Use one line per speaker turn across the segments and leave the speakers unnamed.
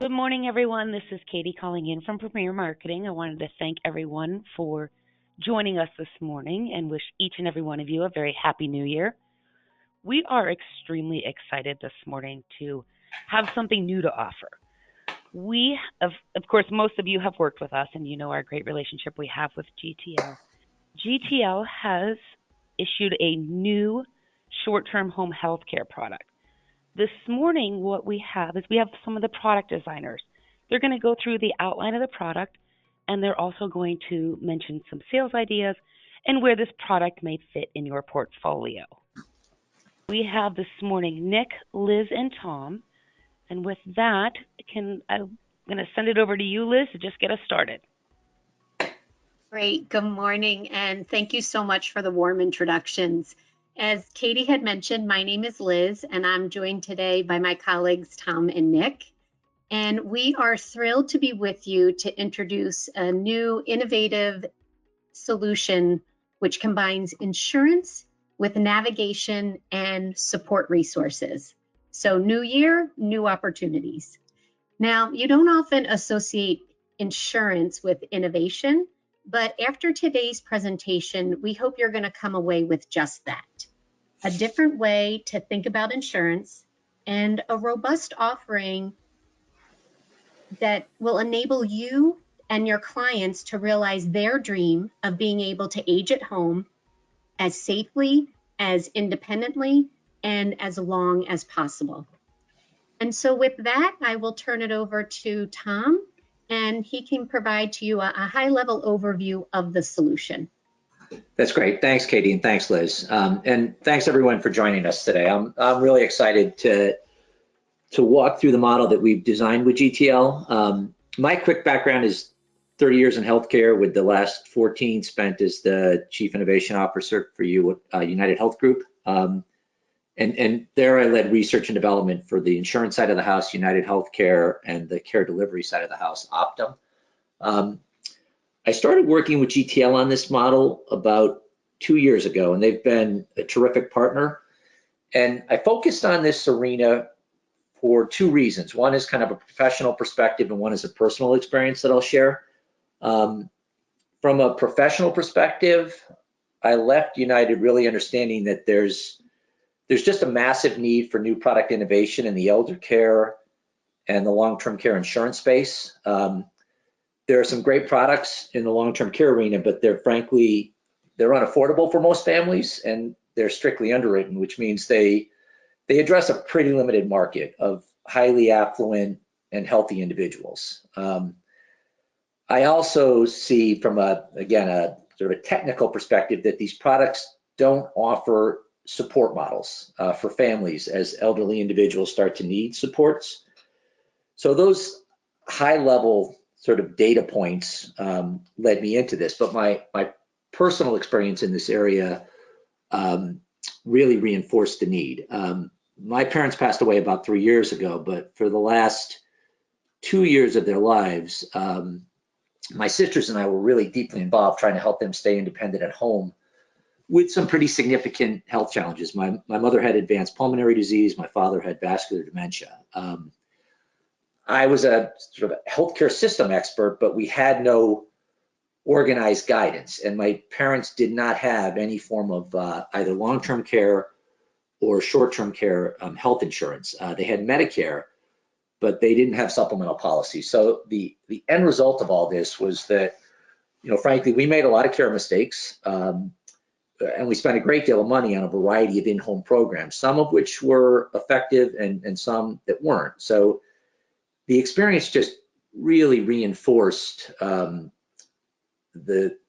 Good morning, everyone. This is Katie calling in from Premier Marketing. I wanted to thank everyone for joining us this morning and wish each and every one of you a very happy new year. We are extremely excited this morning to have something new to offer. Of course, most of you have worked with us and you know our great relationship we have with GTL. GTL has issued a new short term home health care product. This morning, what we have is we have some of the product designers. They're going to go through the outline of the product, and they're also going to mention some sales ideas and where this product may fit in your portfolio. We have this morning Nick, Liz, and Tom. And with that, I'm going to send it over to you, Liz, to just get us started.
Great. Good morning, and thank you so much for the warm introductions. As Katie had mentioned, my name is Liz, and I'm joined today by my colleagues Tom and Nick. And we are thrilled to be with you to introduce a new innovative solution which combines insurance with navigation and support resources. So new year, new opportunities. Now, you don't often associate insurance with innovation, but after today's presentation, we hope you're going to come away with just that. A different way to think about insurance and a robust offering that will enable you and your clients to realize their dream of being able to age at home as safely, as independently, and as long as possible. And so with that, I will turn it over to Tom, and he can provide to you a high-level overview of the solution.
That's great. Thanks, Katie, and thanks, Liz. And thanks, everyone, for joining us today. I'm really excited to walk through the model that we've designed with GTL. My quick background is 30 years in healthcare, with the last 14 spent as the Chief Innovation Officer for United Health Group. And there I led research and development for the insurance side of the house, United Healthcare, and the care delivery side of the house, Optum. I started working with GTL on this model about 2 years ago, and they've been a terrific partner. And I focused on this arena for two reasons. One is kind of a professional perspective, and one is a personal experience that I'll share. From a professional perspective, I left United really understanding that there's just a massive need for new product innovation in the elder care and the long-term care insurance space. There are some great products in the long-term care arena, but they're unaffordable for most families, and they're strictly underwritten, which means they address a pretty limited market of highly affluent and healthy individuals. I also see from a sort of a technical perspective that these products don't offer support models for families as elderly individuals start to need supports. So those high level sort of data points led me into this, but my personal experience in this area really reinforced the need. My parents passed away about 3 years ago, but for the last 2 years of their lives, my sisters and I were really deeply involved trying to help them stay independent at home with some pretty significant health challenges. My mother had advanced pulmonary disease. My father had vascular dementia. I was a sort of a healthcare system expert, but we had no organized guidance, and my parents did not have any form of either long-term care or short-term care health insurance. They had Medicare, but they didn't have supplemental policies. So the end result of all this was that, frankly, we made a lot of care mistakes, and we spent a great deal of money on a variety of in-home programs, some of which were effective and some that weren't. So the experience just really reinforced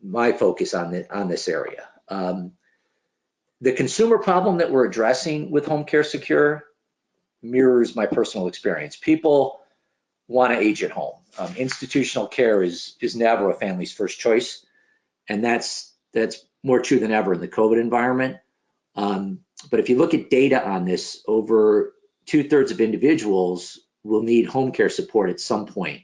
my focus on this area. The consumer problem that we're addressing with Home Care Secure mirrors my personal experience. People want to age at home. Institutional care is never a family's first choice, and that's more true than ever in the COVID environment. But if you look at data on this, over 2/3 of individuals will need home care support at some point.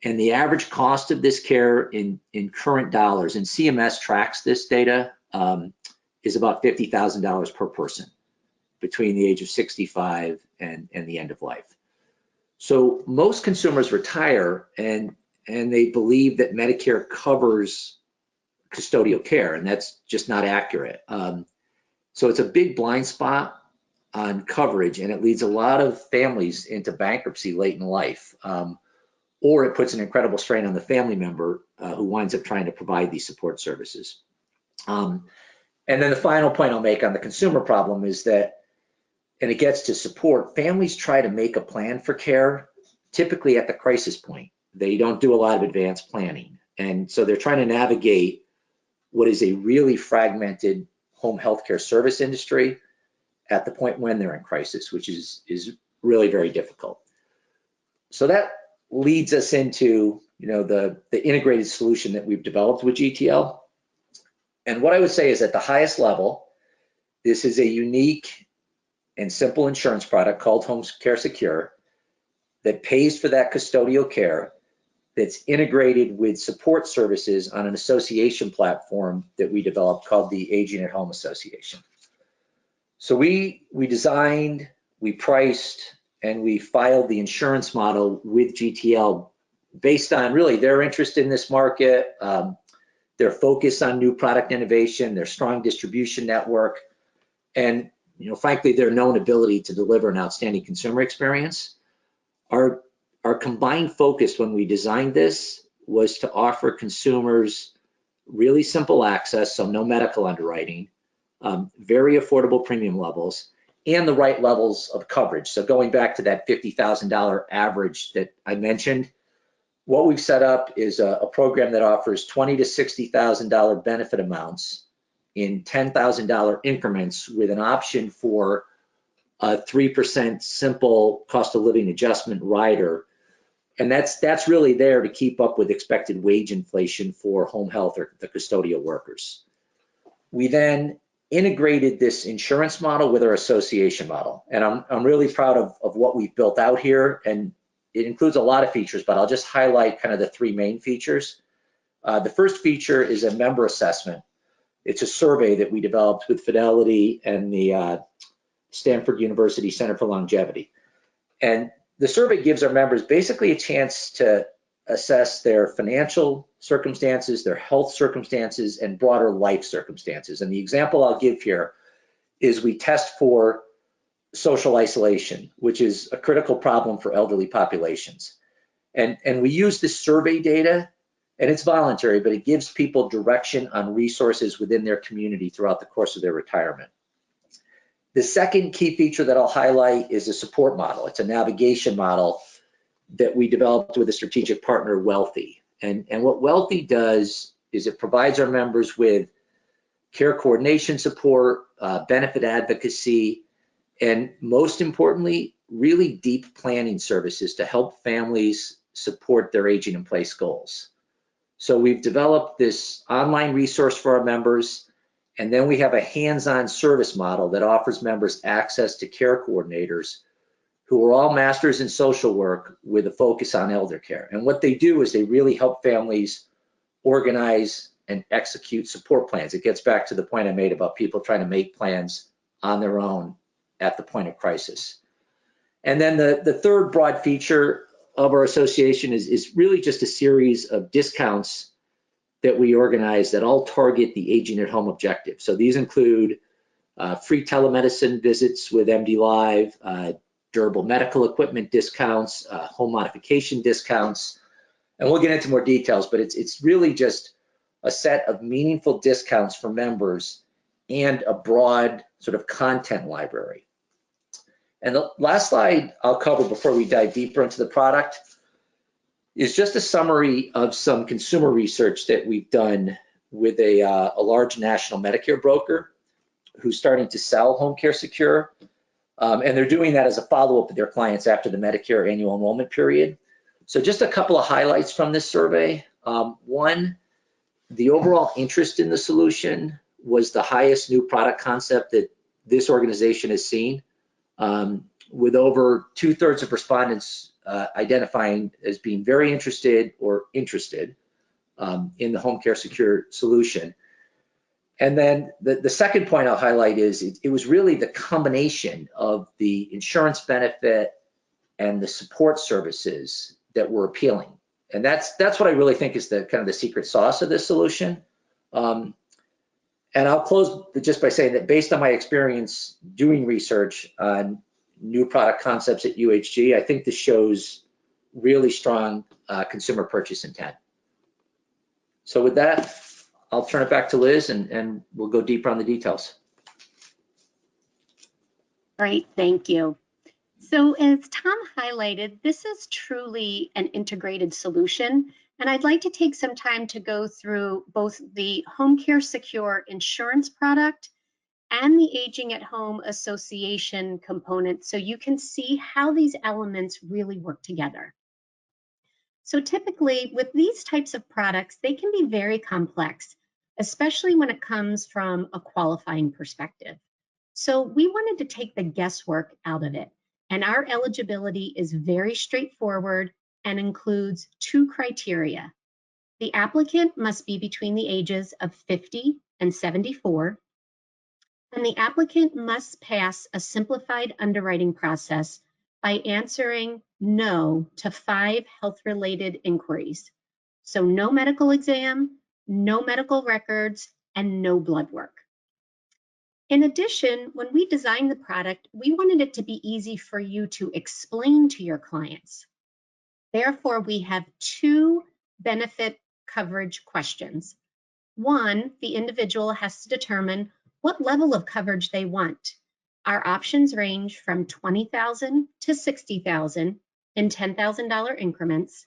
And the average cost of this care in current dollars, and CMS tracks this data, is about $50,000 per person between the age of 65 and the end of life. So most consumers retire and they believe that Medicare covers custodial care, and that's just not accurate. So it's a big blind spot on coverage, and it leads a lot of families into bankruptcy late in life, or it puts an incredible strain on the family member who winds up trying to provide these support services. And then the final point I'll make on the consumer problem is that, and it gets to support, families try to make a plan for care, typically at the crisis point. They don't do a lot of advanced planning. And so they're trying to navigate what is a really fragmented home healthcare service industry at the point when they're in crisis, which is really very difficult. So that leads us into the integrated solution that we've developed with GTL. And what I would say is at the highest level, this is a unique and simple insurance product called Home Care Secure that pays for that custodial care, that's integrated with support services on an association platform that we developed called the Aging at Home Association. So we designed, we priced, and we filed the insurance model with GTL based on really their interest in this market, their focus on new product innovation, their strong distribution network, and frankly, their known ability to deliver an outstanding consumer experience. Our combined focus when we designed this was to offer consumers really simple access, so no medical underwriting, very affordable premium levels, and the right levels of coverage. So going back to that $50,000 average that I mentioned, what we've set up is a program that offers $20,000 to $60,000 benefit amounts in $10,000 increments with an option for a 3% simple cost of living adjustment rider. And that's really there to keep up with expected wage inflation for home health or the custodial workers. We then integrated this insurance model with our association model. And I'm really proud of what we've built out here. And it includes a lot of features, but I'll just highlight kind of the three main features. The first feature is a member assessment. It's a survey that we developed with Fidelity and the Stanford University Center for Longevity. And the survey gives our members basically a chance to assess their financial circumstances, their health circumstances, and broader life circumstances. And the example I'll give here is we test for social isolation, which is a critical problem for elderly populations. And we use this survey data, and it's voluntary, but it gives people direction on resources within their community throughout the course of their retirement. The second key feature that I'll highlight is a support model. It's a navigation model that we developed with a strategic partner, Wealthy. And what Wealthy does is it provides our members with care coordination support, benefit advocacy, and most importantly, really deep planning services to help families support their aging in place goals. So we've developed this online resource for our members, and then we have a hands-on service model that offers members access to care coordinators who are all masters in social work with a focus on elder care. And what they do is they really help families organize and execute support plans. It gets back to the point I made about people trying to make plans on their own at the point of crisis. And then the third broad feature of our association is really just a series of discounts that we organize that all target the aging at home objective. So these include free telemedicine visits with MD Live, durable medical equipment discounts, home modification discounts, and we'll get into more details, but it's really just a set of meaningful discounts for members and a broad sort of content library. And the last slide I'll cover before we dive deeper into the product is just a summary of some consumer research that we've done with a large national Medicare broker who's starting to sell Home Care Secure. And they're doing that as a follow-up to their clients after the Medicare annual enrollment period. So just a couple of highlights from this survey. One, the overall interest in the solution was the highest new product concept that this organization has seen, with over 2/3 of respondents identifying as being very interested in the Home Care Secure solution. And then the second point I'll highlight is it was really the combination of the insurance benefit and the support services that were appealing. And that's what I really think is the kind of the secret sauce of this solution. And I'll close just by saying that based on my experience doing research on new product concepts at UHG, I think this shows really strong consumer purchase intent. So with that, I'll turn it back to Liz and we'll go deeper on the details.
Great, thank you. So as Tom highlighted, this is truly an integrated solution. And I'd like to take some time to go through both the Home Care Secure insurance product and the Aging at Home Association component so you can see how these elements really work together. So typically with these types of products, they can be very complex, especially when it comes from a qualifying perspective. So we wanted to take the guesswork out of it. And our eligibility is very straightforward and includes two criteria. The applicant must be between the ages of 50 and 74, and the applicant must pass a simplified underwriting process by answering no to 5 health-related inquiries. So no medical exam, no medical records, and no blood work. In addition, when we designed the product, we wanted it to be easy for you to explain to your clients. Therefore, we have 2 benefit coverage questions. One, the individual has to determine what level of coverage they want. Our options range from $20,000 to $60,000 in $10,000 increments.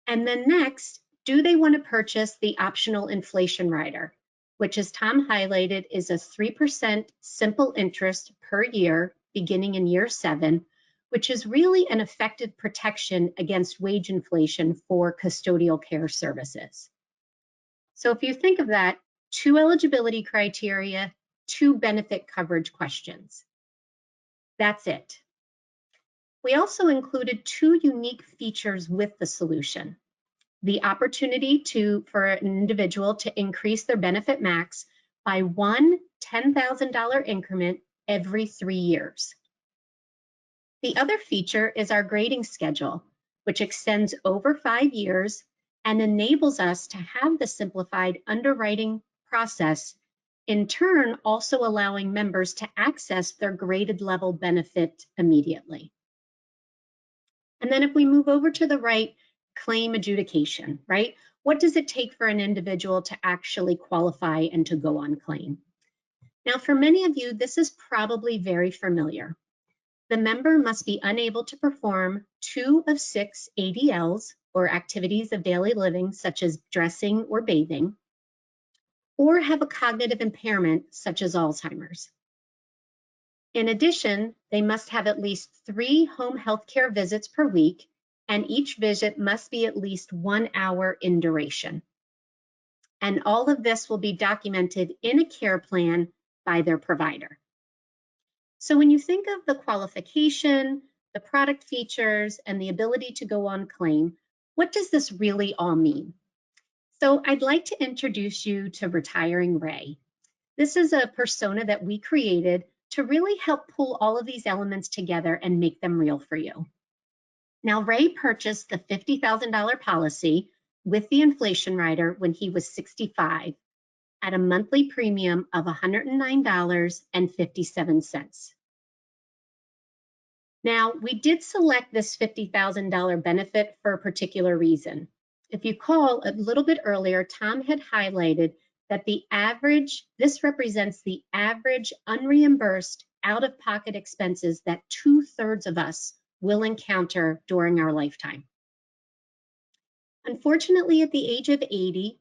And then next, do they want to purchase the optional inflation rider, which, as Tom highlighted, is a 3% simple interest per year beginning in year 7, which is really an effective protection against wage inflation for custodial care services. So if you think of that, 2 eligibility criteria, 2 benefit coverage questions. That's it. We also included 2 unique features with the solution. The opportunity for an individual to increase their benefit max by one $10,000 increment every 3 years. The other feature is our grading schedule, which extends over 5 years and enables us to have the simplified underwriting process, in turn also allowing members to access their graded level benefit immediately. And then if we move over to the right, claim adjudication, right? What does it take for an individual to actually qualify and to go on claim? Now, for many of you, this is probably very familiar. The member must be unable to perform 2 of 6 ADLs, or activities of daily living, such as dressing or bathing, or have a cognitive impairment, such as Alzheimer's. In addition, they must have at least 3 home health care visits per week, and each visit must be at least 1 hour in duration. And all of this will be documented in a care plan by their provider. So when you think of the qualification, the product features, and the ability to go on claim, what does this really all mean? So I'd like to introduce you to Retiring Ray. This is a persona that we created to really help pull all of these elements together and make them real for you. Now, Ray purchased the $50,000 policy with the inflation rider when he was 65 at a monthly premium of $109.57. Now, we did select this $50,000 benefit for a particular reason. If you recall, a little bit earlier, Tom had highlighted that this represents the average unreimbursed out-of-pocket expenses that 2/3 of us will encounter during our lifetime. Unfortunately, at the age of 80,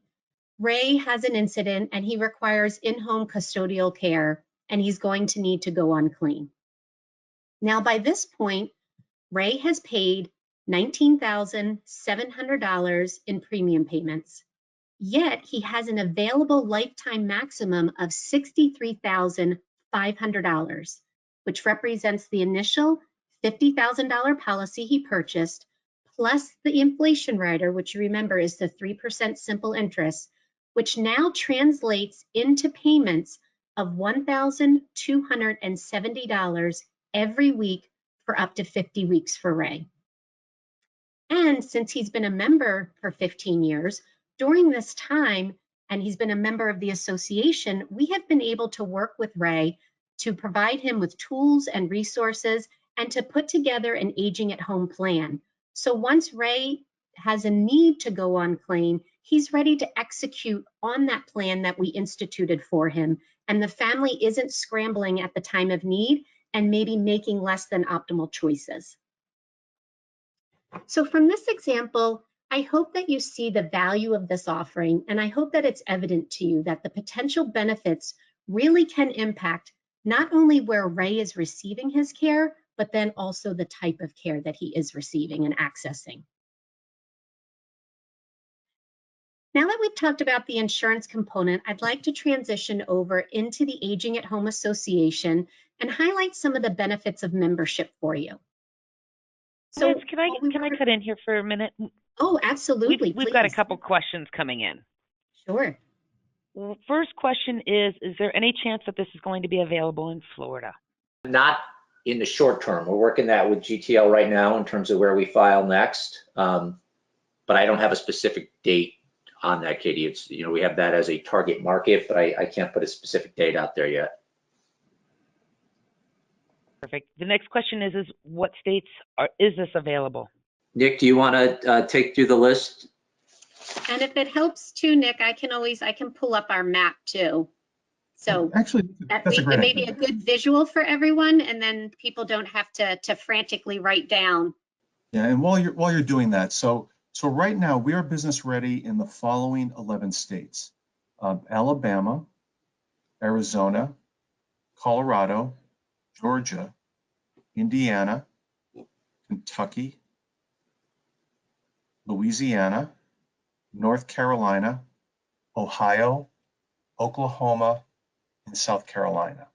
Ray has an incident and he requires in-home custodial care, and he's going to need to go on claim. Now, by this point, Ray has paid $19,700 in premium payments, yet he has an available lifetime maximum of $63,500, which represents the initial $50,000 policy he purchased, plus the inflation rider, which you remember is the 3% simple interest, which now translates into payments of $1,270 every week for up to 50 weeks for Ray. And since he's been a member for 15 years, during this time, and he's been a member of the association, we have been able to work with Ray to provide him with tools and resources and to put together an aging at home plan. So once Ray has a need to go on claim, he's ready to execute on that plan that we instituted for him. And the family isn't scrambling at the time of need and maybe making less than optimal choices. So from this example, I hope that you see the value of this offering, and I hope that it's evident to you that the potential benefits really can impact not only where Ray is receiving his care, but then also the type of care that he is receiving and accessing. Now that we've talked about the insurance component, I'd like to transition over into the Aging at Home Association and highlight some of the benefits of membership for you. So
Liz, can I cut in here for a minute?
Oh, absolutely.
We've got a couple questions coming in.
Sure.
Well, first question is there any chance that this is going to be available in Florida?
Not in the short term. We're working that with GTL right now in terms of where we file next. But I don't have a specific date on that, Katie. It's, we have that as a target market, but I can't put a specific date out there yet.
Perfect. The next question is what states is this available?
Nick, do you want to take through the list?
And if it helps too, Nick, I can pull up our map too. So
actually, that's a great
it may
idea.
be a good visual for everyone, and then people don't have to frantically write down.
Yeah, and while you're doing that, so right now we are business ready in the following 11 states: Alabama, Arizona, Colorado, Georgia, Indiana, Kentucky, Louisiana, North Carolina, Ohio, Oklahoma, and South Carolina.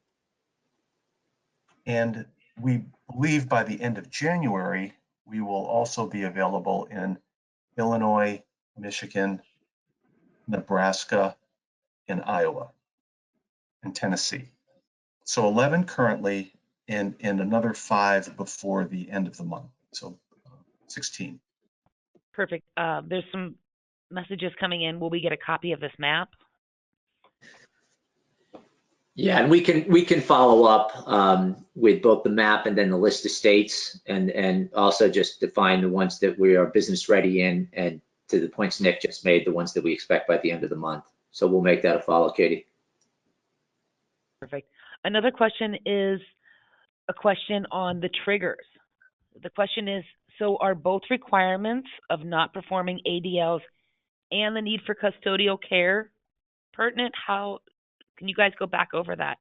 And we believe by the end of January, we will also be available in Illinois, Michigan, Nebraska, and Iowa, and Tennessee. So 11 currently, and another 5 before the end of the month. So 16.
Perfect. There's some messages coming in. Will we get a copy of this map?
Yeah, and we can follow up with both the map and then the list of states, and also just define the ones that we are business ready in, and to the points Nick just made, the ones that we expect by the end of the month. So we'll make that a follow, Katie.
Perfect. Another question is a question on the triggers. The question is, so are both requirements of not performing ADLs and the need for custodial care pertinent? How can you guys go back over that?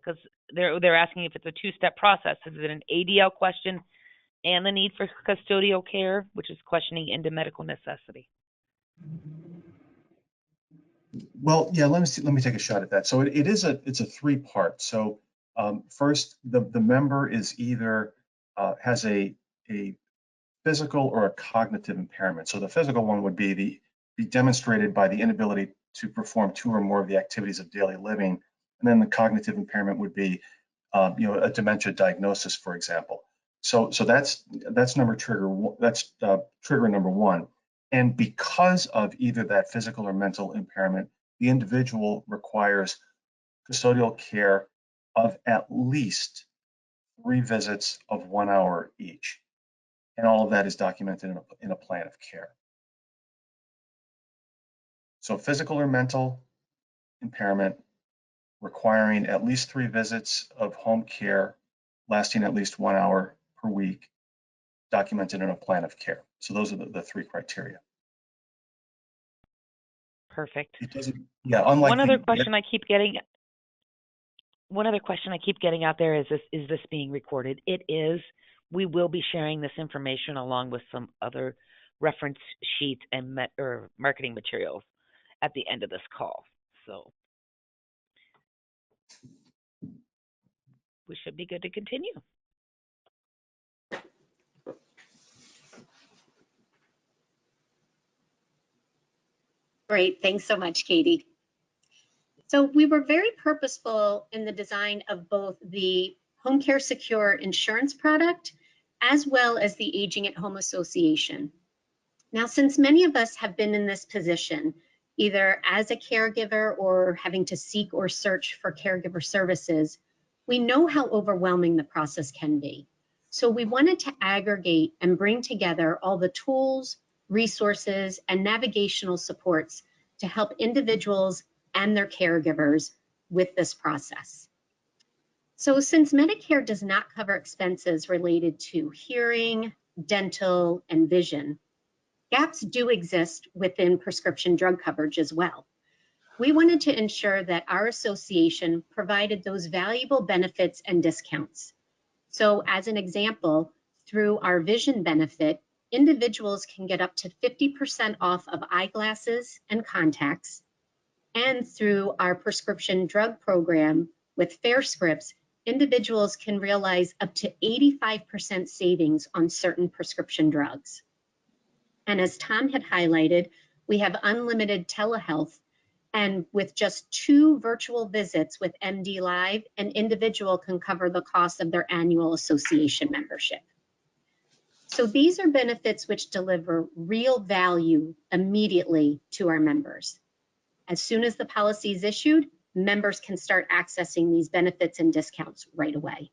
Because they're asking if it's a two-step process. Is it an ADL question and the need for custodial care, which is questioning into medical necessity?
Well, yeah, let me take a shot at that. So it's a 3-part. So first, the member is either has a physical or a cognitive impairment. So the physical one would be demonstrated by the inability to perform 2 or more of the activities of daily living, and then the cognitive impairment would be a dementia diagnosis, for example. So that's trigger number 1. And because of either that physical or mental impairment, the individual requires custodial care of at least 3 visits of 1 hour each. And all of that is documented in a plan of care. So physical or mental impairment requiring at least 3 visits of home care lasting at least 1 hour per week, documented in a plan of care. So those are the 3 criteria.
Perfect.
It doesn't, yeah, unlike
one other question I keep getting out there is this being recorded? It is. We will be sharing this information along with some other reference sheets and marketing materials at the end of this call. So we should be good to continue.
Great. Thanks so much, Katie. So we were very purposeful in the design of both the Home Care Secure insurance product as well as the Aging at Home Association. Now, since many of us have been in this position, either as a caregiver or having to seek or search for caregiver services, we know how overwhelming the process can be. So we wanted to aggregate and bring together all the tools, resources, and navigational supports to help individuals and their caregivers with this process. So since Medicare does not cover expenses related to hearing, dental, and vision, gaps do exist within prescription drug coverage as well. We wanted to ensure that our association provided those valuable benefits and discounts. So as an example, through our vision benefit, individuals can get up to 50% off of eyeglasses and contacts. And through our prescription drug program with Fair Scripts, individuals can realize up to 85% savings on certain prescription drugs. And as Tom had highlighted, we have unlimited telehealth. And with just 2 virtual visits with MD Live, an individual can cover the cost of their annual association membership. So these are benefits which deliver real value immediately to our members. As soon as the policy is issued, members can start accessing these benefits and discounts right away.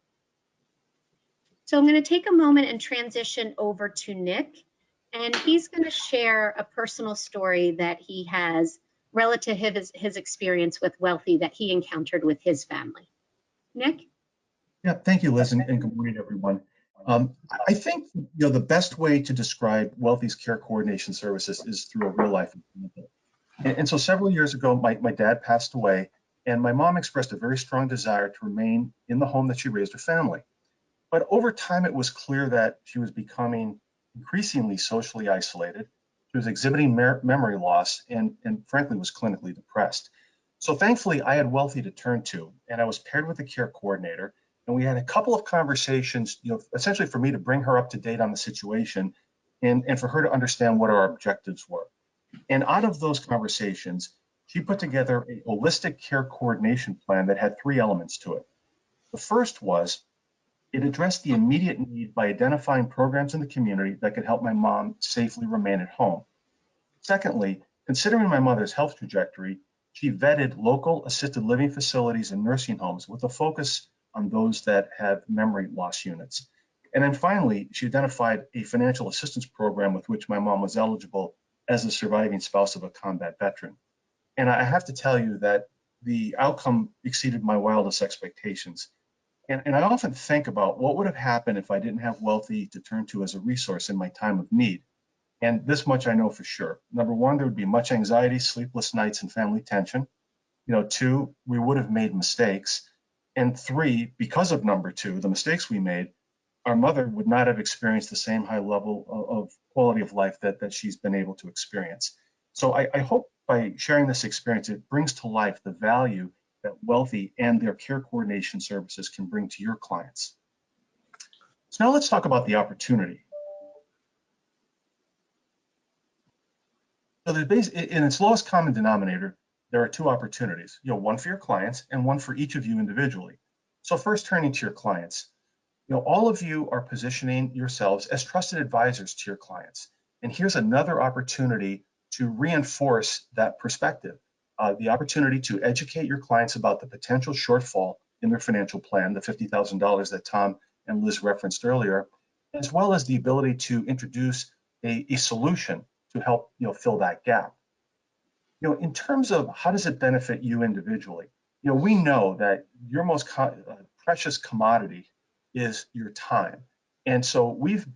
So I'm going to take a moment and transition over to Nick, and he's going to share a personal story that he has relative to his experience with Wealthy that he encountered with his family. Nick?
Yeah, thank you, Liz, and good morning, everyone. I think the best way to describe Wealthy's care coordination services is through a real life example. And so several years ago, my dad passed away, and my mom expressed a very strong desire to remain in the home that she raised her family. But over time, it was clear that she was becoming increasingly socially isolated. She was exhibiting memory loss and frankly was clinically depressed. So thankfully, I had Wealthy to turn to, and I was paired with a care coordinator. And we had a couple of conversations, essentially for me to bring her up to date on the situation and for her to understand what our objectives were. And out of those conversations, she put together a holistic care coordination plan that had 3 elements to it. The first was it addressed the immediate need by identifying programs in the community that could help my mom safely remain at home. Secondly, considering my mother's health trajectory, she vetted local assisted living facilities and nursing homes with a focus on those that have memory loss units. And then finally, she identified a financial assistance program with which my mom was eligible as a surviving spouse of a combat veteran. And I have to tell you that the outcome exceeded my wildest expectations. And I often think about what would have happened if I didn't have Wealthy to turn to as a resource in my time of need. And this much I know for sure. Number one, there would be much anxiety, sleepless nights, and family tension. 2, we would have made mistakes. And 3, because of number 2, the mistakes we made, our mother would not have experienced the same high level of quality of life that she's been able to experience. So I hope by sharing this experience, it brings to life the value that Wealthy and their care coordination services can bring to your clients. So now let's talk about the opportunity. So in its lowest common denominator, there are 2 opportunities, one for your clients and one for each of you individually. So first, turning to your clients, all of you are positioning yourselves as trusted advisors to your clients. And here's another opportunity to reinforce that perspective, the opportunity to educate your clients about the potential shortfall in their financial plan, the $50,000 that Tom and Liz referenced earlier, as well as the ability to introduce a solution to help fill that gap. In terms of how does it benefit you individually, we know that your most precious commodity is your time. And so we've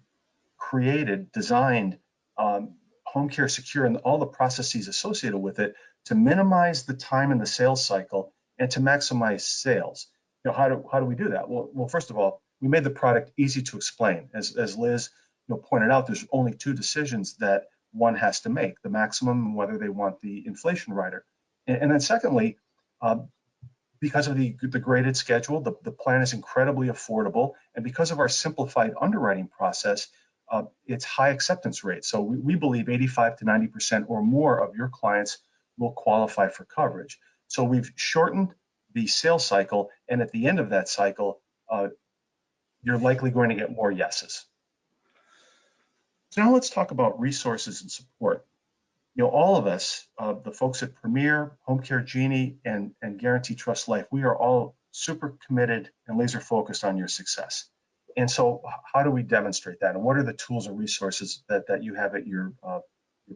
designed Home Care Secure and all the processes associated with it to minimize the time in the sales cycle and to maximize sales. How do we do that? Well, first of all, we made the product easy to explain. As Liz pointed out, there's only 2 decisions that one has to make, the maximum and whether they want the inflation rider. And then secondly, because of the graded schedule, the plan is incredibly affordable. And because of our simplified underwriting process, it's high acceptance rate. So we believe 85 to 90% or more of your clients will qualify for coverage. So we've shortened the sales cycle. And at the end of that cycle, you're likely going to get more yeses. So now let's talk about resources and support. All of us, the folks at Premier, Home Care Genie, and Guarantee Trust Life, we are all super committed and laser focused on your success. And so how do we demonstrate that? And what are the tools and resources that you have at your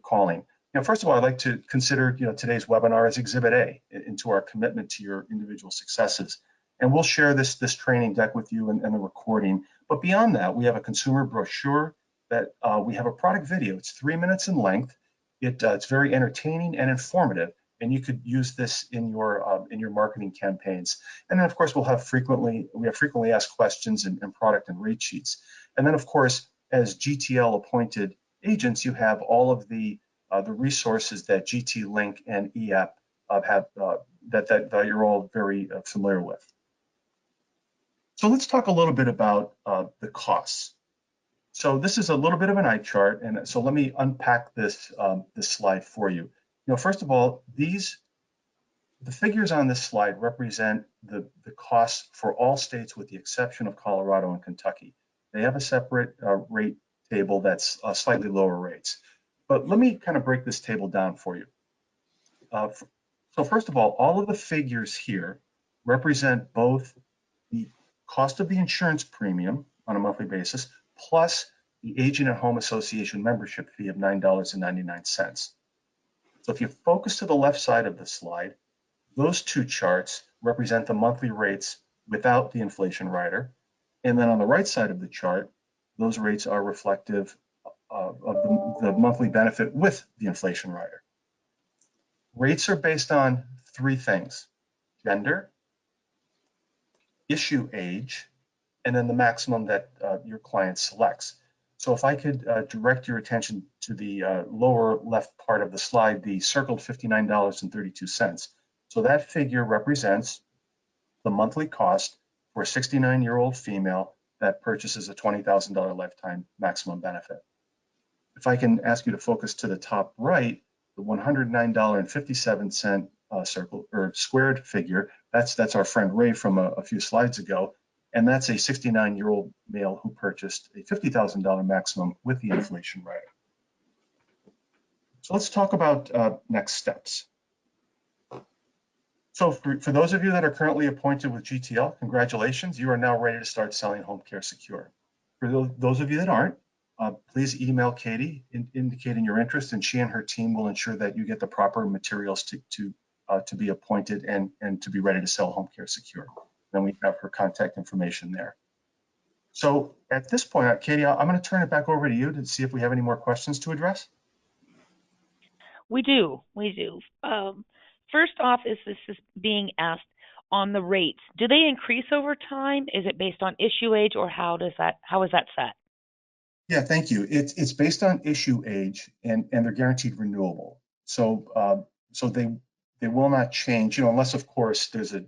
calling? First of all, I'd like to consider today's webinar as Exhibit A into our commitment to your individual successes. And we'll share this training deck with you and the recording. But beyond that, we have a consumer brochure that we have a product video. It's 3 minutes in length. It's very entertaining and informative, and you could use this in your marketing campaigns. And then, of course, we have frequently asked questions and product and rate sheets. And then, of course, as GTL appointed agents, you have all of the resources that GT Link and EAP have that you're all very familiar with. So let's talk a little bit about the costs. So this is a little bit of an eye chart, and so let me unpack this slide for you. First of all, the figures on this slide represent the costs for all states with the exception of Colorado and Kentucky. They have a separate rate table that's slightly lower rates. But let me kind of break this table down for you. So first of all of the figures here represent both the cost of the insurance premium on a monthly basis plus the Agent at Home Association membership fee of $9.99. So if you focus to the left side of the slide, those two charts represent the monthly rates without the inflation rider. And then on the right side of the chart, those rates are reflective of the monthly benefit with the inflation rider. Rates are based on three things: gender, issue age, and then the maximum that your client selects. So if I could direct your attention to the lower left part of the slide, the circled $59.32. So that figure represents the monthly cost for a 69-year-old female that purchases a $20,000 lifetime maximum benefit. If I can ask you to focus to the top right, the $109.57 circle or squared figure, that's our friend Ray from a few slides ago. And that's a 69-year-old male who purchased a $50,000 maximum with the inflation rider. So let's talk about next steps. So for those of you that are currently appointed with GTL, congratulations, you are now ready to start selling Home Care Secure. For those of you that aren't, please email Katie indicating your interest, and she and her team will ensure that you get the proper materials to be appointed and to be ready to sell Home Care Secure. Then we have her contact information there. So at this point, Katie, I'm going to turn it back over to you to see if we have any more questions to address.
We do. First off, this is being asked on the rates. Do they increase over time? Is it based on issue age, or how is that set?
Yeah, thank you. It's based on issue age, and they're guaranteed renewable. So they will not change, unless of course there's a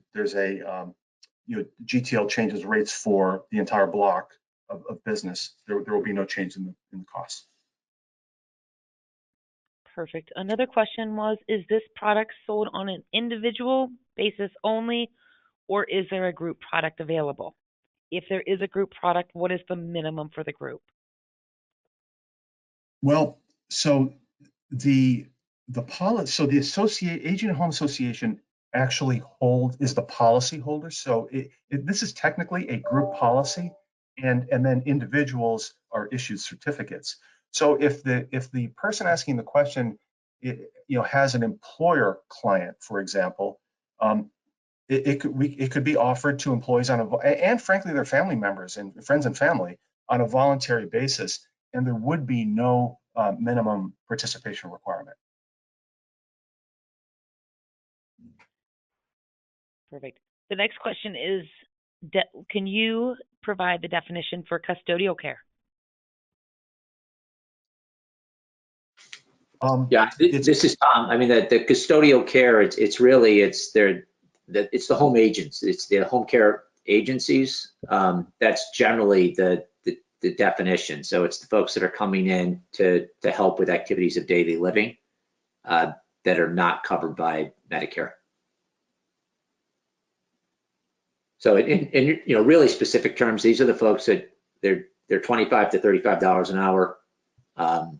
GTL changes rates for the entire block of business. There will be no change in the cost.
Perfect. Another question was, is this product sold on an individual basis only, or is there a group product available? If there is a group product, what is the minimum for the group?
Well, so the policy, so the Agent at Home Association actually is the policy holder. So this is technically a group policy, and then individuals are issued certificates. So if the person asking the question, has an employer client, for example, it could be offered to employees and frankly their family members and friends and family on a voluntary basis, and there would be no minimum participation requirement.
Perfect. The next question is, can you provide the definition for custodial care?
Yeah, this is Tom. I mean, the custodial care, it's the home agents, it's the home care agencies. That's generally the definition. So it's the folks that are coming in to help with activities of daily living that are not covered by Medicare. So in really specific terms, these are the folks that they're $25 to $35 an hour. Um,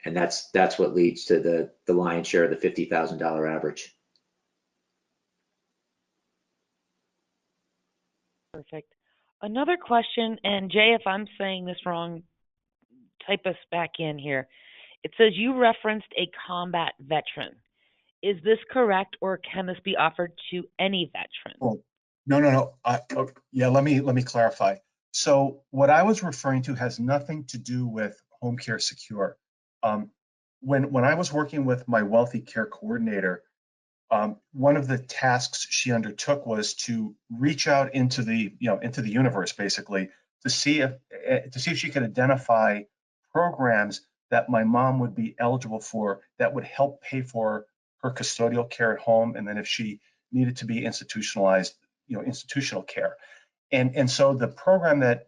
and that's what leads to the lion's share of the $50,000 average.
Perfect. Another question, and Jay, if I'm saying this wrong, type us back in here. It says you referenced a combat veteran. Is this correct, or can this be offered to any veteran?
Oh, no. Yeah, let me clarify. So what I was referring to has nothing to do with Home Care Secure. Um, when I was working with my Wealthy Care coordinator, one of the tasks she undertook was to reach out into the into the universe, basically, to see if she could identify programs that my mom would be eligible for that would help pay for her custodial care at home, and then if she needed to be institutionalized, institutional care. And so the program that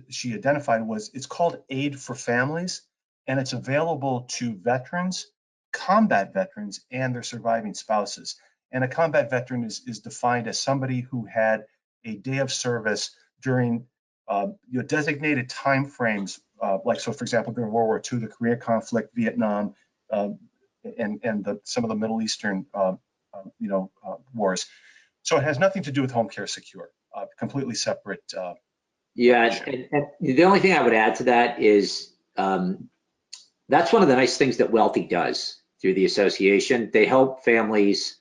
she identified was, it's called Aid for Families, and it's available to veterans, combat veterans, and their surviving spouses. And a combat veteran is defined as somebody who had a day of service during designated time frames, like, so for example, during World War II, the Korea conflict, Vietnam, and some of the Middle Eastern wars. So it has nothing to do with Home Care Secure, completely separate.
Yeah, and the only thing I would add to that is that's one of the nice things that Wealthy does through the association. They help families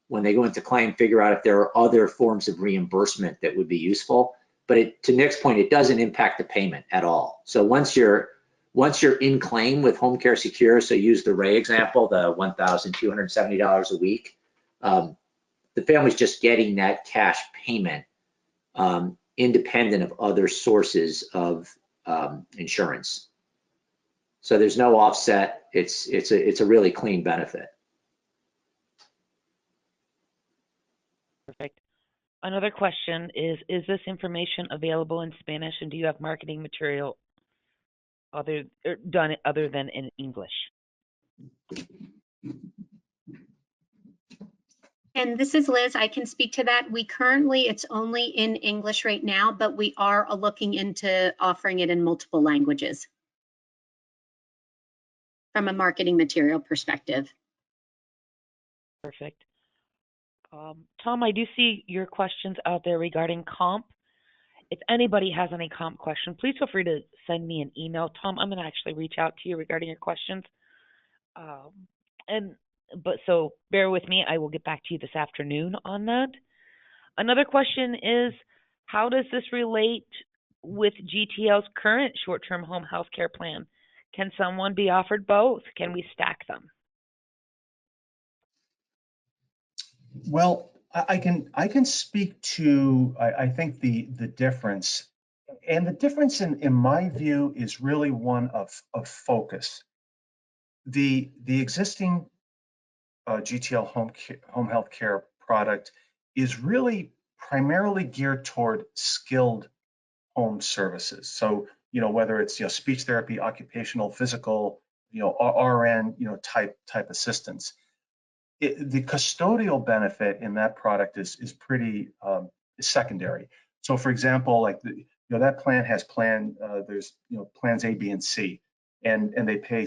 when they go into claim figure out if there are other forms of reimbursement that would be useful. But to Nick's point, it doesn't impact the payment at all. So once you're in claim with Home Care Secure, so use the Ray example, the $1,270 a week, the family's just getting that cash payment independent of other sources of insurance. So there's no offset. It's a really clean benefit.
Perfect. Another question is this information available in Spanish, and do you have marketing material done other than in English?
And this is Liz. I can speak to that. It's only in English right now, but we are looking into offering it in multiple languages from a marketing material perspective.
Perfect. Tom, I do see your questions out there regarding comp. If anybody has any comp question, please feel free to send me an email. Tom, I'm going to actually reach out to you regarding your questions. So bear with me. I will get back to you this afternoon on that. Another question is, how does this relate with GTL's current short-term home health care plan? Can someone be offered both? Can we stack them?
Well, I can speak to, I think the difference, and the difference in my view is really one of focus. The existing GTL home health care product is really primarily geared toward skilled home services. So, whether it's, speech therapy, occupational, physical, RN, type assistance. The custodial benefit in that product is pretty secondary. So, for example, like that plan has there's plans A, B, and C, and they pay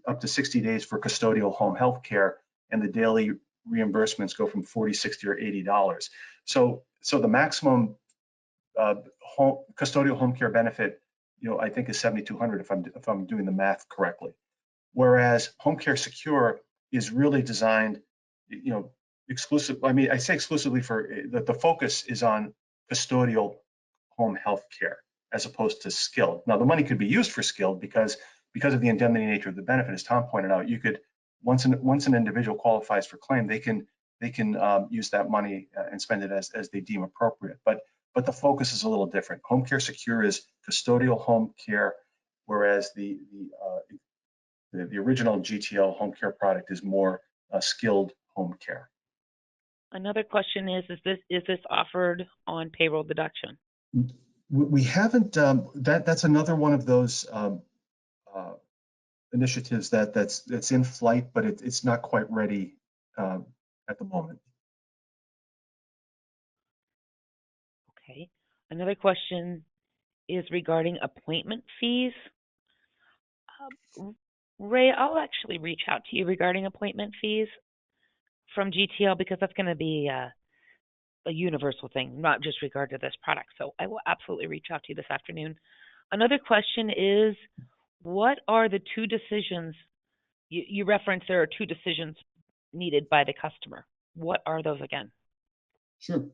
up to 60 days for custodial home health care, and the daily reimbursements go from 40, 60, or $80. So the maximum custodial home care benefit, I think is 7,200 if I'm doing the math correctly. Whereas Home Care Secure is really designed, exclusive. I mean, I say exclusively for the focus is on custodial home health care as opposed to skilled. Now, the money could be used for skilled because of the indemnity nature of the benefit, as Tom pointed out. You could, once an individual qualifies for claim, they can use that money and spend it as they deem appropriate. But the focus is a little different. Home Care Secure is custodial home care, whereas the original GTL home care product is more skilled home care.
Another question is this offered on payroll deduction?
We haven't. That's another one of those initiatives that's in flight, but it's not quite ready at the moment.
Okay. Another question is regarding appointment fees. Ray, I'll actually reach out to you regarding appointment fees from GTL because that's going to be a universal thing, not just regard to this product. So I will absolutely reach out to you this afternoon. Another question is, what are the two decisions you referenced? There are two decisions needed by the customer. What are those again?
Sure.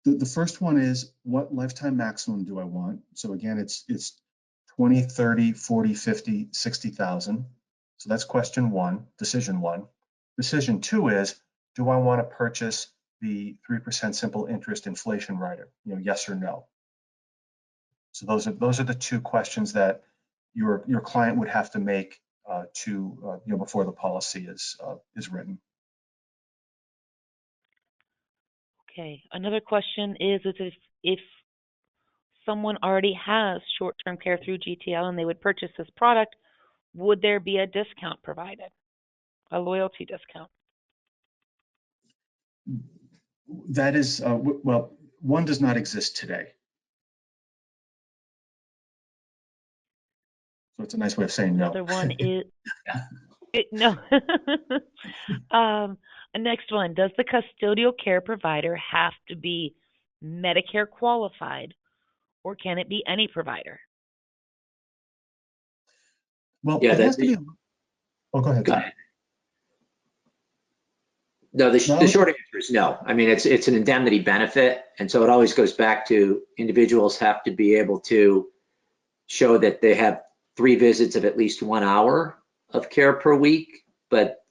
The first one is, what lifetime maximum do I want? So again, it's 20, 30, 40, 50, 60,000. So that's question one, decision one. Decision two is, do I want to purchase the 3% simple interest inflation rider? Yes or no. So those are the two questions that your client would have to make before the policy is written.
Okay. Another question is if someone already has short-term care through GTL and they would purchase this product, would there be a discount provided, a loyalty discount?
That is, well, one does not exist today. So it's a nice way of saying no.
Another one is, no. Next one, does the custodial care provider have to be Medicare qualified or can it be any provider?
Well,
Yeah,
it has to be. Oh, go ahead.
Go ahead. No, the short answer is no. I mean, it's an indemnity benefit, and so it always goes back to individuals have to be able to show that they have 3 visits of at least 1 hour of care per week, but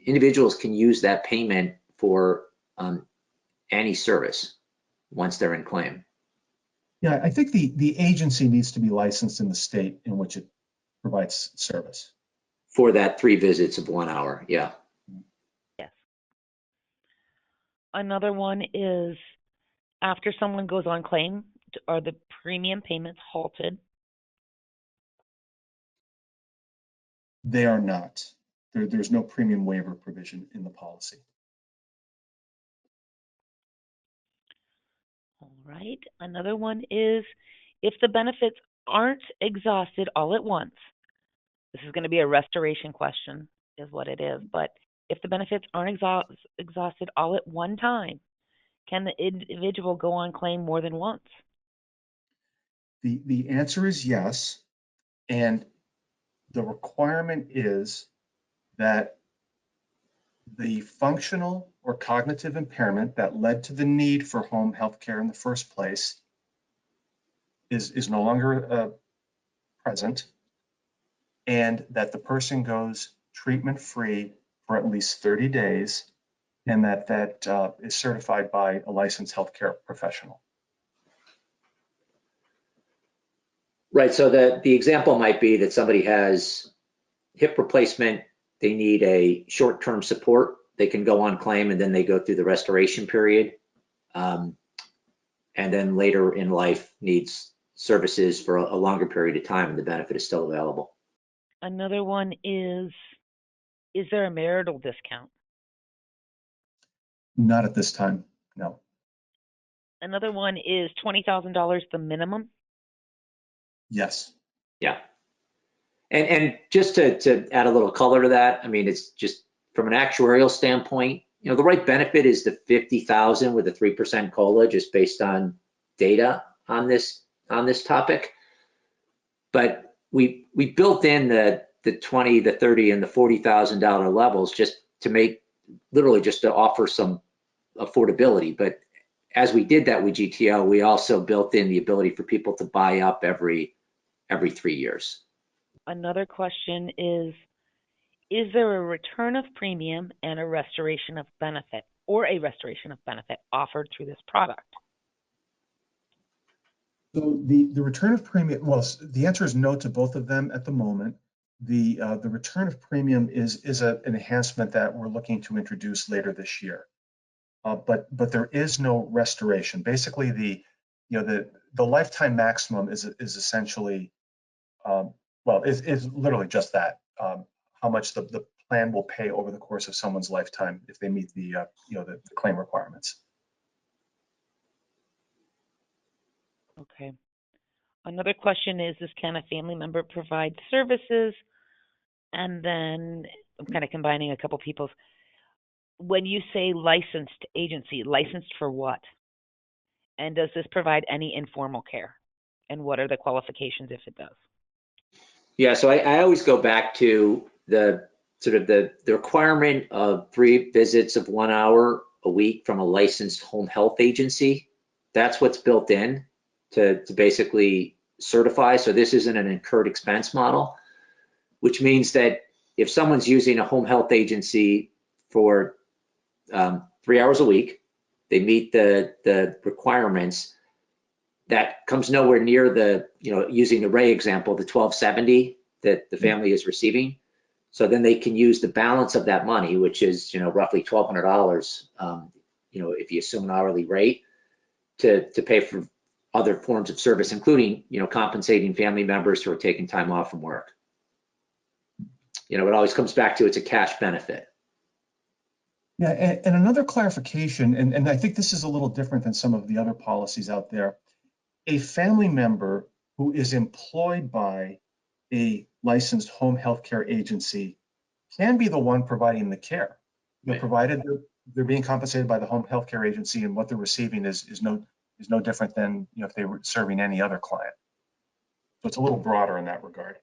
individuals can use that payment for any service once they're in claim.
Yeah, I think the agency needs to be licensed in the state in which it provides service.
For that 3 visits of 1 hour, yeah.
Yes. Another one is after someone goes on claim, are the premium payments halted?
They are not. There's no premium waiver provision in the policy.
All right. Another one is if the benefits aren't exhausted all at once, this is going to be a restoration question, is what it is. But if the benefits aren't exhausted all at one time, can the individual go on claim more than once?
The answer is yes. And the requirement is that the functional or cognitive impairment that led to the need for home health care in the first place is no longer present, and that the person goes treatment-free for at least 30 days, and that is certified by a licensed healthcare professional.
Right, so the example might be that somebody has hip replacement, they need a short-term support, they can go on claim and then they go through the restoration period. And then later in life needs services for a longer period of time and the benefit is still available.
Another one is there a marital discount?
Not at this time, no.
Another one is $20,000 the minimum?
Yes.
Yeah. And just to add a little color to that, I mean, it's just from an actuarial standpoint, the right benefit is the 50,000 with a 3% COLA, just based on data on this topic. But we built in the 20, the 30, and the $40,000 levels just to make, literally just to offer some affordability. But as we did that with GTL, we also built in the ability for people to buy up every 3 years.
Another question is there a return of premium and a restoration of benefit offered through this product?
So the return of premium, well, the answer is no to both of them at the moment. The return of premium is an enhancement that we're looking to introduce later this year. But there is no restoration. Basically, the lifetime maximum is essentially, is literally just that. How much the plan will pay over the course of someone's lifetime if they meet the claim requirements.
Okay. Another question is can a family member provide services? And then I'm kind of combining a couple people's. When you say licensed agency, licensed for what? And does this provide any informal care? And what are the qualifications if it does?
Yeah, so I always go back to the sort of the requirement of 3 visits of 1 hour a week from a licensed home health agency. That's what's built in to basically certify. So this isn't an incurred expense model, which means that if someone's using a home health agency for 3 hours a week, they meet the requirements. That comes nowhere near the, using the Ray example, the 1270 that the family is receiving. So then they can use the balance of that money, which is, roughly $1,200, if you assume an hourly rate, to pay for other forms of service, including, compensating family members who are taking time off from work. It always comes back to it's a cash benefit.
Yeah, and another clarification, and I think this is a little different than some of the other policies out there. A family member who is employed by a licensed home health care agency can be the one providing the care, provided they're being compensated by the home health care agency, and what they're receiving is no different than if they were serving any other client. So it's a little broader in that regard.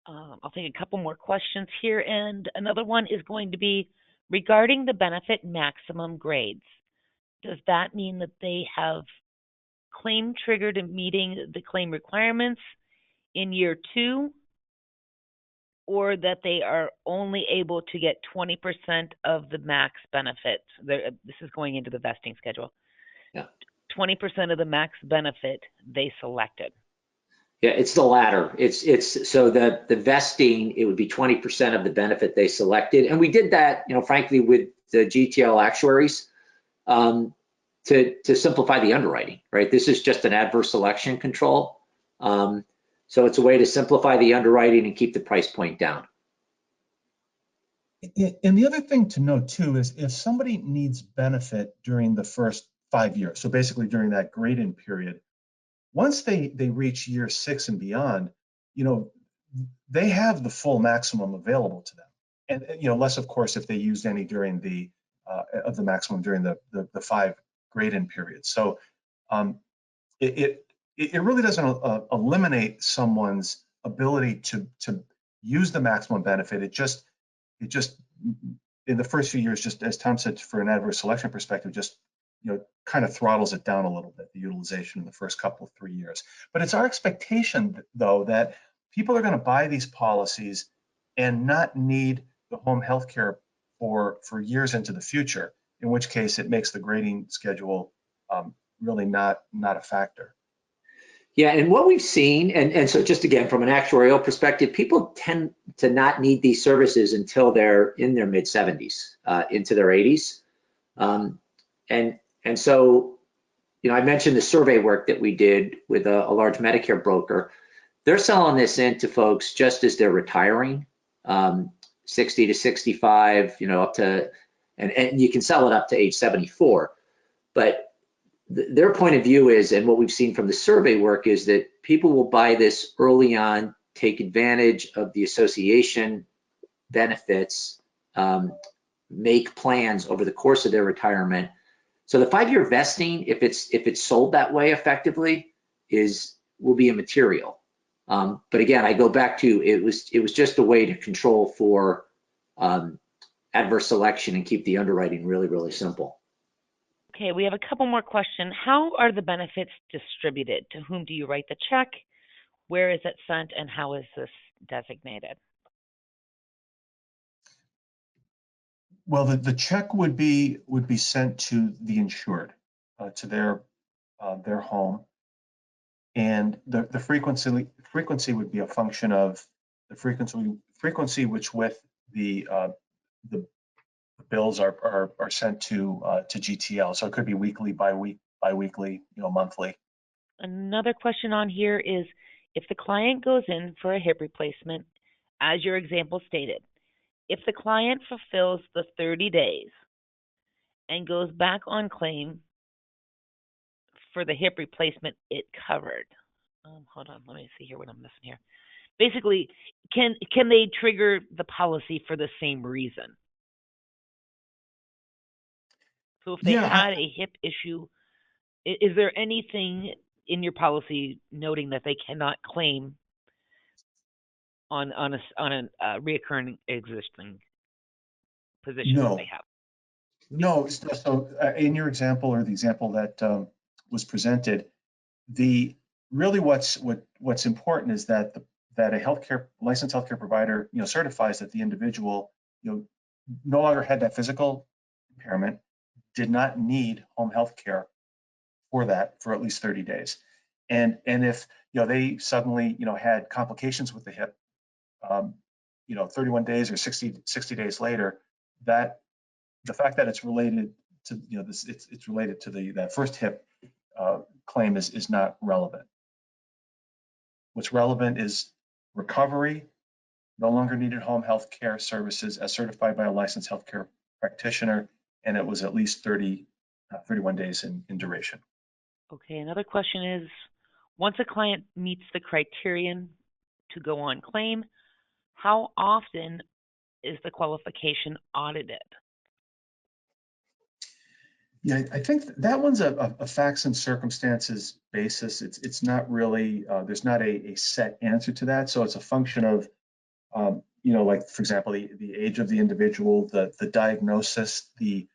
I'll take a couple more questions here, and another one is going to be regarding the benefit maximum grades. Does that mean that they have claim triggered and meeting the claim requirements in year 2, or that they are only able to get 20% of the max benefits? This is going into the vesting schedule.
Yeah.
20% of the max benefit they selected.
Yeah, it's the latter. It's so the vesting, it would be 20% of the benefit they selected. And we did that, frankly, with the GTL actuaries to simplify the underwriting, right? This is just an adverse selection control. So it's a way to simplify the underwriting and keep the price point down.
And the other thing to note too is if somebody needs benefit during the first 5 years, so basically during that grade-in period, once they reach year 6 and beyond, they have the full maximum available to them, and less of course if they used any during the of the maximum during the 5 grade-in periods. So it really doesn't eliminate someone's ability to use the maximum benefit. It just in the first few years, just as Tom said, for an adverse selection perspective, just kind of throttles it down a little bit, the utilization in the first couple of 3 years. But it's our expectation, though, that people are going to buy these policies and not need the home health care for years into the future, in which case it makes the grading schedule really not a factor.
Yeah, and what we've seen, and so just again, from an actuarial perspective, people tend to not need these services until they're in their mid 70s, into their 80s. And so, I mentioned the survey work that we did with a large Medicare broker. They're selling this into folks just as they're retiring, 60 to 65, up to, and you can sell it up to age 74. But their point of view is, and what we've seen from the survey work is that people will buy this early on, take advantage of the association benefits, make plans over the course of their retirement. So the 5-year vesting, if it's sold that way effectively, will be immaterial. But again, I go back to it was just a way to control for adverse selection and keep the underwriting really, really simple.
Okay, we have a couple more questions. How are the benefits distributed? To whom do you write the check? Where is it sent, and how is this designated?
Well, the check would be sent to the insured, to their home, and the frequency would be a function of the frequency which with the bills are sent to GTL. So it could be weekly, biweekly, monthly.
Another question on here is if the client goes in for a hip replacement, as your example stated, if the client fulfills the 30 days and goes back on claim for the hip replacement it covered, Hold on, let me see here what I'm missing here. Basically, can they trigger the policy for the same reason? So if they
Yeah,
had a hip issue, is there anything in your policy noting that they cannot claim on a reoccurring existing position that they
no,
have?
no. So in your example or the example that was presented, the really what's important is that that a healthcare licensed healthcare provider certifies that the individual no longer had that physical impairment, did not need home health care for that for at least 30 days. And if they suddenly had complications with the hip, 31 days or 60 days later, that the fact that it's related to this it's related to that first hip claim is not relevant. What's relevant is recovery, no longer needed home health care services as certified by a licensed healthcare practitioner, and it was at least 31 days in duration.
Okay, another question is, once a client meets the criterion to go on claim, how often is the qualification audited?
Yeah, I think that one's a facts and circumstances basis. It's not really, there's not a set answer to that. So it's a function of, like, for example, the age of the individual, the diagnosis, the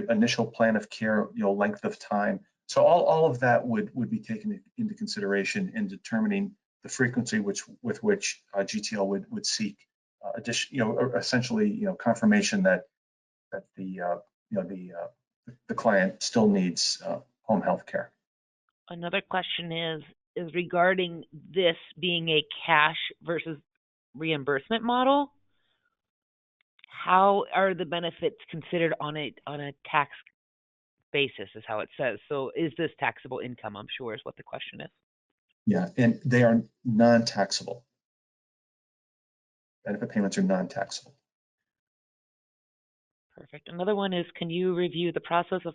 initial plan of care, length of time. So all of that would be taken into consideration in determining the frequency with which GTL would seek essentially, confirmation that the client still needs home health care.
Another question is regarding this being a cash versus reimbursement model. How are the benefits considered on a tax basis, is how it says. So is this taxable income? I'm sure is what the question is.
Yeah, and they are non-taxable. Benefit payments are non-taxable.
Perfect. Another one is, can you review the process of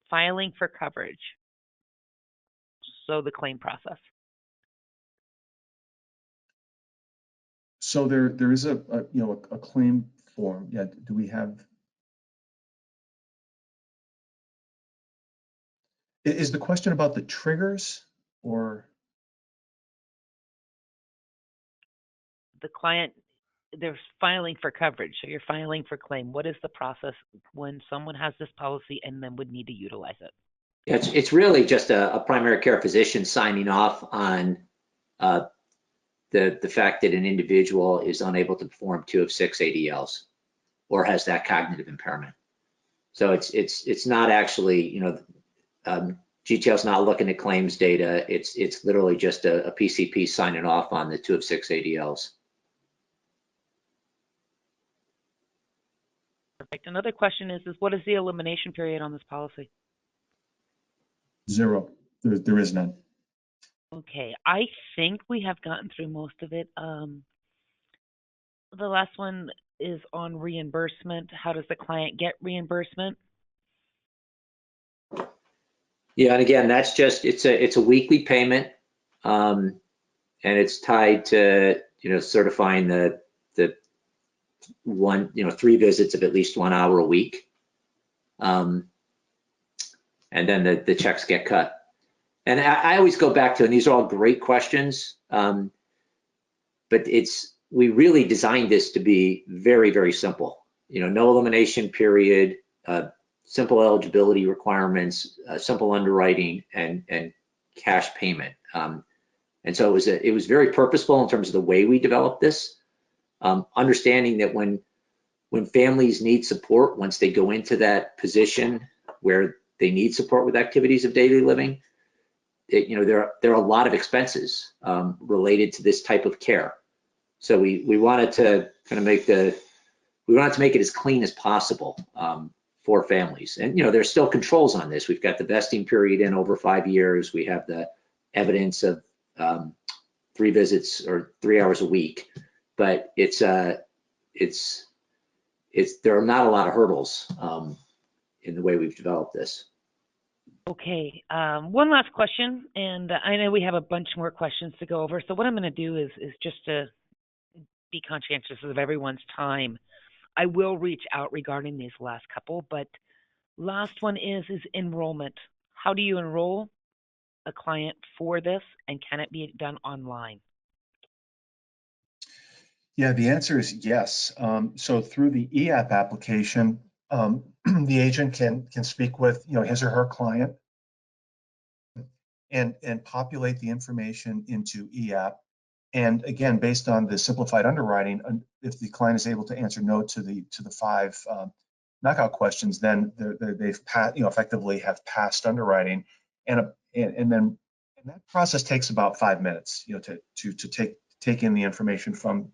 filing for coverage? So the claim process.
So there is a claim form. Yeah, do we have? Is the question about the triggers or?
The client, they're filing for coverage, so you're filing for claim. What is the process when someone has this policy and then would need to utilize it?
It's really just a primary care physician signing off on the fact that an individual is unable to perform 2 of 6 ADLs or has that cognitive impairment. So it's not actually, GTL's not looking at claims data. It's literally just a PCP signing off on the 2 of 6 ADLs.
Perfect. Another question is what is the elimination period on this policy?
0. There is none.
Okay, I think we have gotten through most of it. The last one is on reimbursement. How does the client get reimbursement?
Yeah, and again, that's just it's a weekly payment, and it's tied to certifying the 3 visits of at least 1 hour a week, and then the checks get cut. And I always go back to, and these are all great questions, but we really designed this to be very, very simple. No elimination period, simple eligibility requirements, simple underwriting, and cash payment. And so it was very purposeful in terms of the way we developed this, understanding that when families need support, once they go into that position where they need support with activities of daily living, there are a lot of expenses related to this type of care. So we wanted to kind of make it as clean as possible for families. And there's still controls on this. We've got the vesting period in over 5 years. We have the evidence of 3 visits or 3 hours a week, but there are not a lot of hurdles in the way we've developed this.
Okay, one last question, and I know we have a bunch more questions to go over. So what I'm going to do is just to be conscientious of everyone's time. I will reach out regarding these last couple, but last one is enrollment. How do you enroll a client for this, and can it be done online?
Yeah, the answer is yes. So through the EAP application, the agent can speak with his or her client and populate the information into EAP. And again, based on the simplified underwriting, if the client is able to answer no to the five knockout questions, then they've effectively have passed underwriting, and then that process takes about 5 minutes, to take in the information from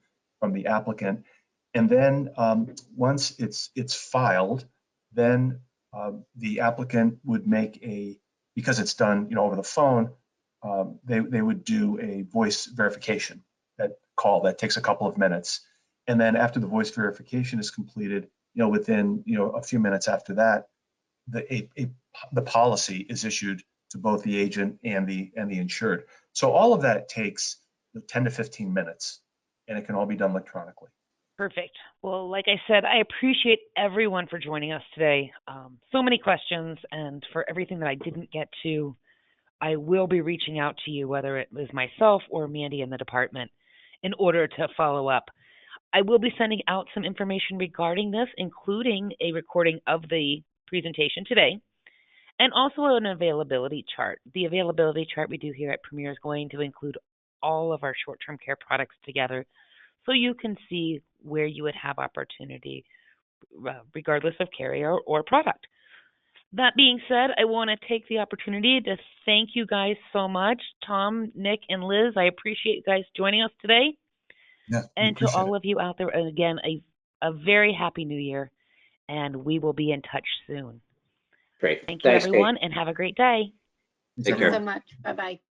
the applicant, and then once it's filed, then the applicant would make because it's done over the phone, they would do a voice verification that takes a couple of minutes, and then after the voice verification is completed, within a few minutes after that, the policy is issued to both the agent and the insured. So all of that takes 10 to 15 minutes, and it can all be done electronically.
Perfect. Well, like I said, I appreciate everyone for joining us today. So many questions, and for everything that I didn't get to, I will be reaching out to you, whether it was myself or Mandy in the department, in order to follow up. I will be sending out some information regarding this, including a recording of the presentation today, and also an availability chart. The availability chart we do here at Premier is going to include all of our short-term care products together, so you can see where you would have opportunity regardless of carrier or product. That being said, I want to take the opportunity to thank you guys so much. Tom, Nick, and Liz, I appreciate you guys joining us today.
Yeah,
and to all of you out there, again, a very happy new year, and we will be in touch soon.
Great.
Thank you,
Thanks, Kate.
everyone, and have a great day.
Take
Thank you
care.
so much. Bye-bye.